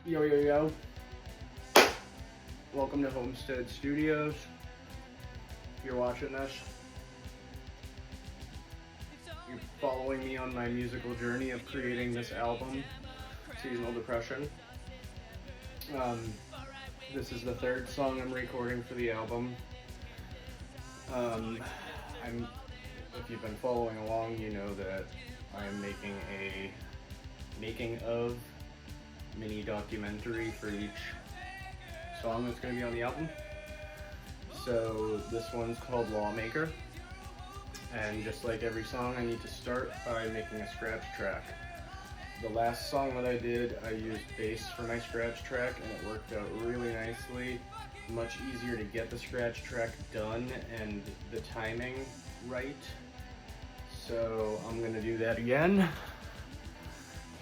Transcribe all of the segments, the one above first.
Yo, yo, yo. Welcome to Homestead Studios. If you're watching this, you're following me on my musical journey of creating this album, Seasonal Depression. This is the third song I'm recording for the album. If you've been following along, you know that I'm making a making of mini documentary for each song that's going to be on the album. So this one's called Lawmaker, and just like every song, I need to start by making a scratch track. The last song that I did, I used bass for my scratch track, and it worked out really nicely. Much easier to get the scratch track done and the timing right. So I'm gonna do that again.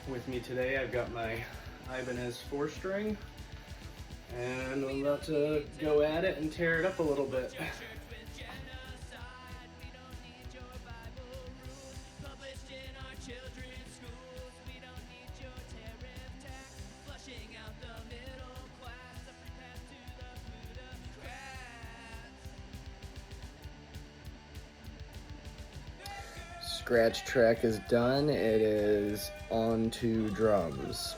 With me today, I've got my Ibanez 4-string, and I'm about to go at it and tear it up a little bit. Scratch track is done. It is on to drums.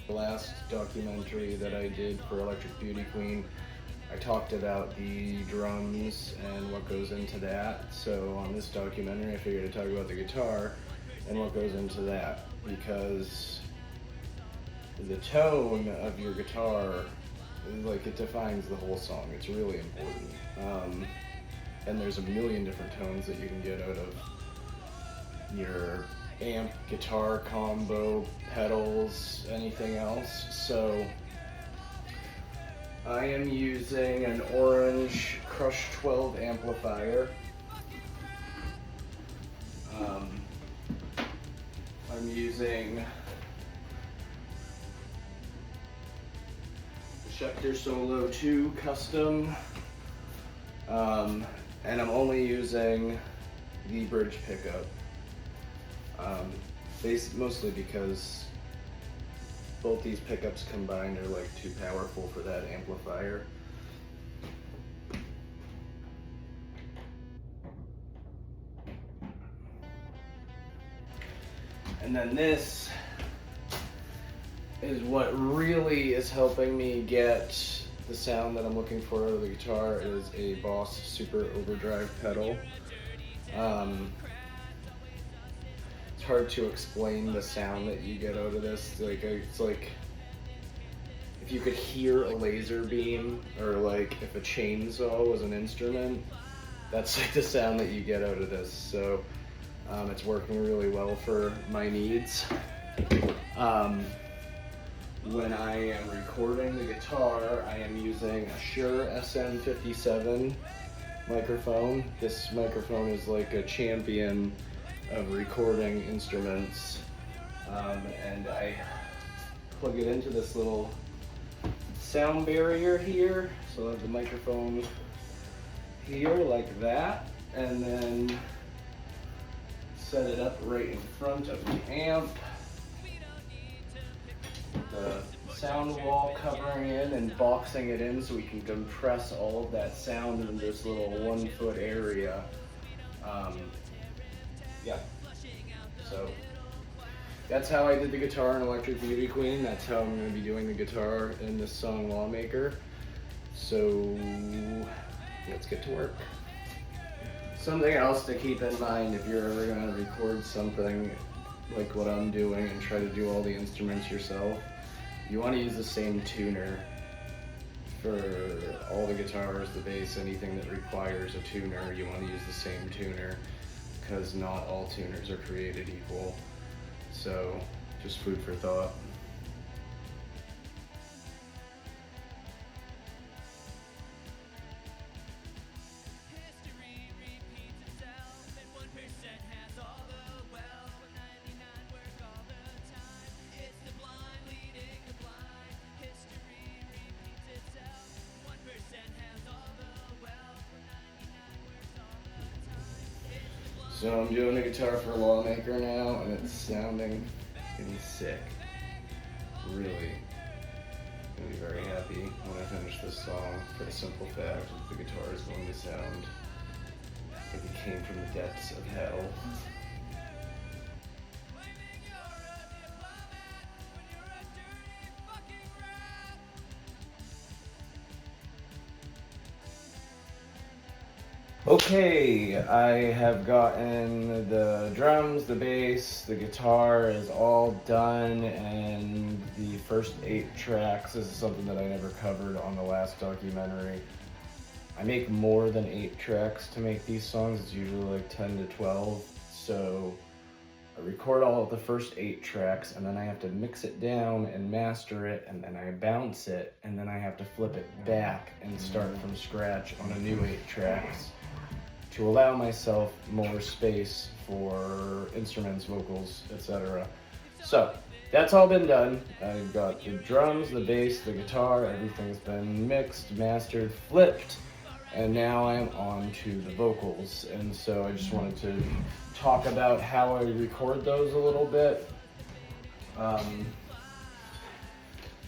The last documentary that I did for Electric Beauty Queen, I talked about the drums and what goes into that. So on this documentary, I figured I'd talk about the guitar and what goes into that, because the tone of your guitar, like, it defines the whole song. It's really important. And there's a million different tones that you can get out of your amp, guitar combo, pedals, anything else. So I am using an orange Crush 12 amplifier. I'm using the Schecter Solo 2 Custom, and I'm only using the bridge pickup. Mostly because both these pickups combined are like too powerful for that amplifier. And then this is what really is helping me get the sound that I'm looking for out of the guitar. It is a Boss Super Overdrive pedal. It's hard to explain the sound that you get out of this. It's like if you could hear a laser beam, or like if a chainsaw was an instrument, that's like the sound that you get out of this. So it's working really well for my needs. When I am recording the guitar, I am using a Shure SM57 microphone. This microphone is like a champion of recording instruments, and I plug it into this little sound barrier here, so I have the microphone here like that, and then set it up right in front of the amp. The sound wall covering it and boxing it in so we can compress all of that sound into this little 1-foot area. Yeah, so that's how I did the guitar in Electric Beauty Queen. That's how I'm going to be doing the guitar in this song Lawmaker. So let's get to work. Something else to keep in mind if you're ever going to record something like what I'm doing and try to do all the instruments yourself, you want to use the same tuner for all the guitars, the bass, anything that requires a tuner. You want to use the same tuner, because not all tuners are created equal. So just food for thought. So I'm doing the guitar for Lawmaker now, and it's sounding pretty sick. Really. I'm gonna be very happy when I finish this song for the simple fact that the guitar is going to sound like it came from the depths of hell. Okay, I have gotten the drums, the bass, the guitar is all done, and the first 8 tracks. This is something that I never covered on the last documentary. I make more than 8 tracks to make these songs. It's usually like 10 to 12. So I record all of the first 8 tracks, and then I have to mix it down and master it, and then I bounce it, and then I have to flip it back and start from scratch on a new 8 tracks to allow myself more space for instruments, vocals, etc. So that's all been done. I've got the drums, the bass, the guitar, everything's been mixed, mastered, flipped, and now I'm on to the vocals. And so I just wanted to talk about how I record those a little bit.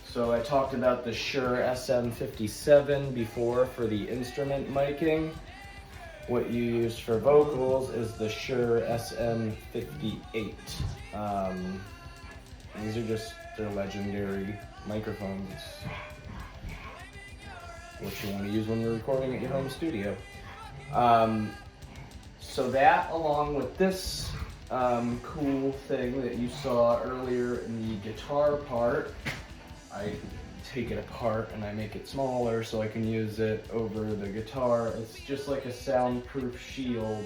So I talked about the Shure SM57 before for the instrument miking. What you use for vocals is the Shure SM58. These are just, they're legendary microphones. What you want to use when you're recording at your home studio. So that, along with this cool thing that you saw earlier in the guitar part, I take it apart and I make it smaller so I can use it over the guitar. It's just like a soundproof shield,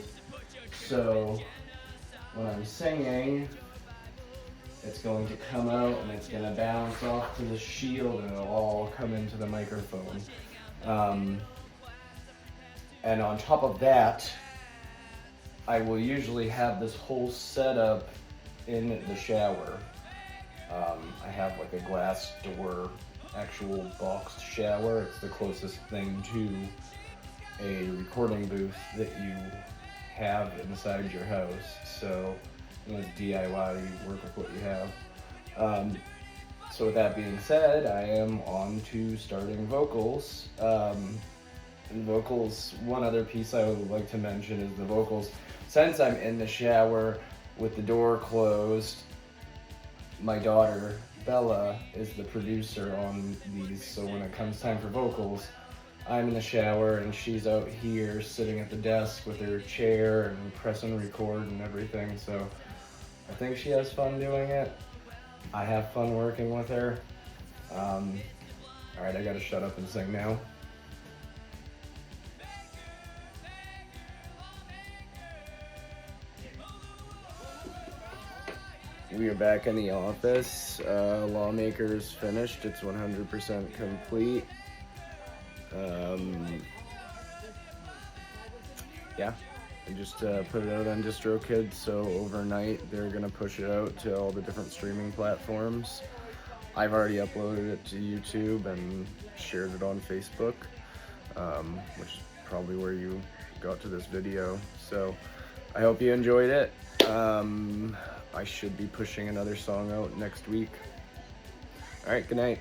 so when I'm singing, it's going to come out and it's going to bounce off to the shield and it'll all come into the microphone. And on top of that, I will usually have this whole setup in the shower. I have like a glass door, actual boxed shower. It's the closest thing to a recording booth that you have inside your house. So, you know, DIY, you work with what you have. So with that being said, I am on to starting vocals. And vocals, one other piece I would like to mention is the vocals. Since I'm in the shower with the door closed, my daughter, Bella, is the producer on these, so when it comes time for vocals, I'm in the shower and she's out here sitting at the desk with her chair and pressing record and everything, so I think she has fun doing it. I have fun working with her. Alright, I gotta shut up and sing now. We are back in the office. Lawmaker's finished. It's 100% complete. Yeah, I just put it out on DistroKid, so overnight they're gonna push it out to all the different streaming platforms. I've already uploaded it to YouTube and shared it on Facebook, which is probably where you got to this video. So I hope you enjoyed it. I should be pushing another song out next week. All right, good night.